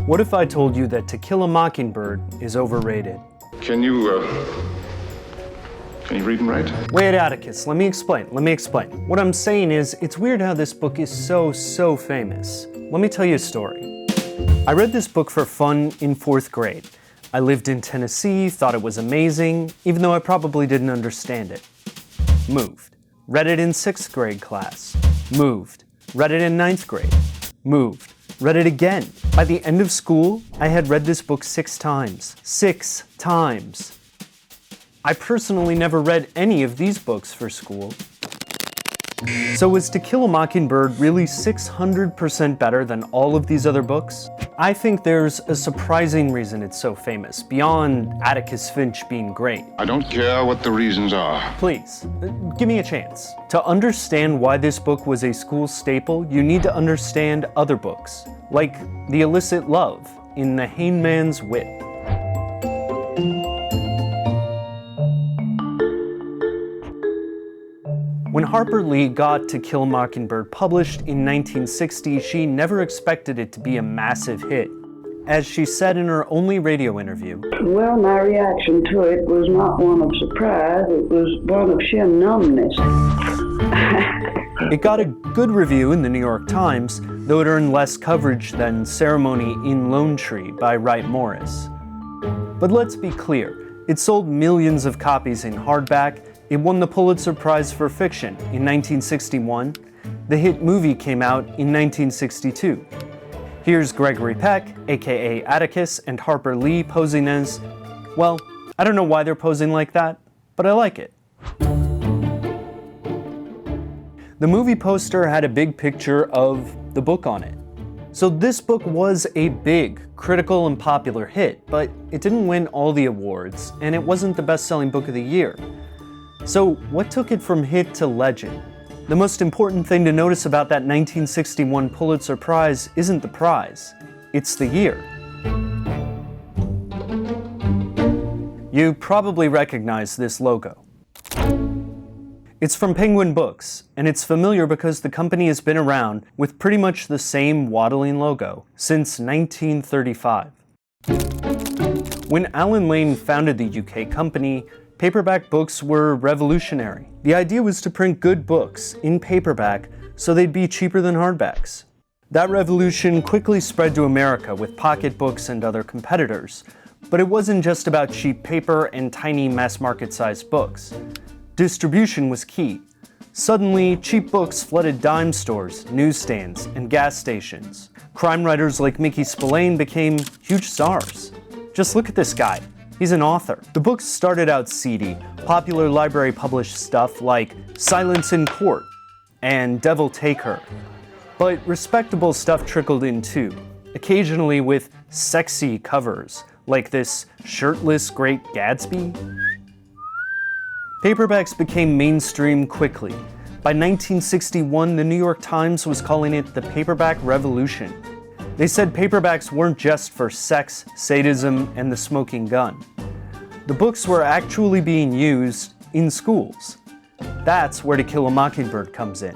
What if I told you that To Kill a Mockingbird is overrated? Can you read and write? Wait, Atticus, let me explain. What I'm saying is, it's weird how this book is so famous. Let me tell you a story. I read this book for fun in 4th grade. I lived in Tennessee, thought it was amazing, even though I probably didn't understand it. Moved. Read it in 6th grade class. Moved. Read it in 9th grade. Moved. Read it again. By the end of school, I had read this book 6 times. 6 times. I personally never read any of these books for school. So was To Kill a Mockingbird really 600% better than all of these other books? I think there's a surprising reason it's so famous, beyond Atticus Finch being great. I don't care what the reasons are. Please, give me a chance. To understand why this book was a school staple, you need to understand other books, like The Illicit Love in The Hangman's Whip. When Harper Lee got To Kill A Mockingbird published in 1960, she never expected it to be a massive hit. As she said in her only radio interview, "Well, my reaction to it was not one of surprise, it was one of sheer numbness." It got a good review in the New York Times, though it earned less coverage than Ceremony in Lone Tree by Wright Morris. But let's be clear, it sold millions of copies in hardback. It won the Pulitzer Prize for Fiction in 1961. The hit movie came out in 1962. Here's Gregory Peck, aka Atticus, and Harper Lee posing as, well, I don't know why they're posing like that, but I like it. The movie poster had a big picture of the book on it. So this book was a big, critical and popular hit, but it didn't win all the awards, and it wasn't the best-selling book of the year. So what took it from hit to legend? The most important thing to notice about that 1961 Pulitzer Prize isn't the prize, it's the year. You probably recognize this logo. It's from Penguin Books, and it's familiar because the company has been around with pretty much the same waddling logo since 1935. When Alan Lane founded the UK company, paperback books were revolutionary. The idea was to print good books in paperback so they'd be cheaper than hardbacks. That revolution quickly spread to America with pocketbooks and other competitors, but it wasn't just about cheap paper and tiny mass-market-sized books. Distribution was key. Suddenly, cheap books flooded dime stores, newsstands, and gas stations. Crime writers like Mickey Spillane became huge stars. Just look at this guy. He's an author. The books started out seedy. Popular library published stuff like Silence in Court and Devil Take Her. But respectable stuff trickled in too, occasionally with sexy covers, like this shirtless Great Gatsby. Paperbacks became mainstream quickly. By 1961, the New York Times was calling it the paperback revolution. They said paperbacks weren't just for sex, sadism, and the smoking gun. The books were actually being used in schools. That's where To Kill a Mockingbird comes in.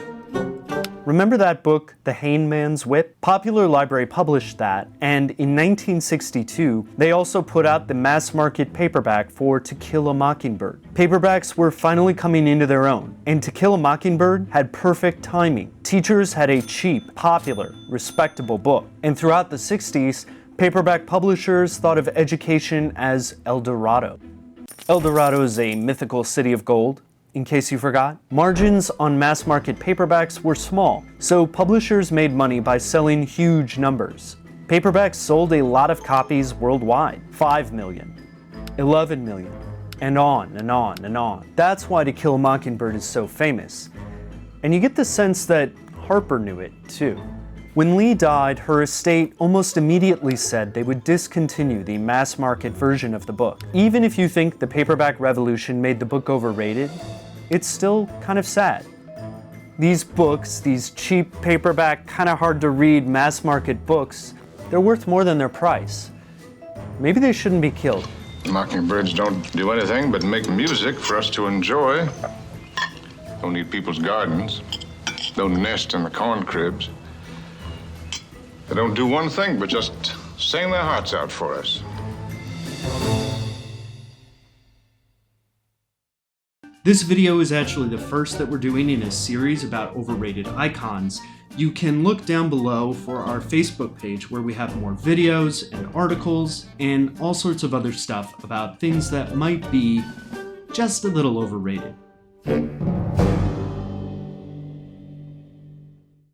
Remember that book, The Hangman's Whip? Popular Library published that, and in 1962, they also put out the mass-market paperback for To Kill a Mockingbird. Paperbacks were finally coming into their own, and To Kill a Mockingbird had perfect timing. Teachers had a cheap, popular, respectable book. And throughout the 60s, paperback publishers thought of education as El Dorado. El Dorado is a mythical city of gold, in case you forgot. Margins on mass-market paperbacks were small, so publishers made money by selling huge numbers. Paperbacks sold a lot of copies worldwide, 5 million, 11 million, and on and on and on. That's why To Kill a Mockingbird is so famous. And you get the sense that Harper knew it, too. When Lee died, her estate almost immediately said they would discontinue the mass-market version of the book. Even if you think the paperback revolution made the book overrated, it's still kind of sad. These books, these cheap paperback, kind of hard to read mass-market books, they're worth more than their price. Maybe they shouldn't be killed. Mockingbirds don't do anything but make music for us to enjoy. Don't eat people's gardens. Don't nest in the corn cribs. They don't do one thing but just sang their hearts out for us. This video is actually the first that we're doing in a series about overrated icons. You can look down below for our Facebook page where we have more videos and articles and all sorts of other stuff about things that might be just a little overrated.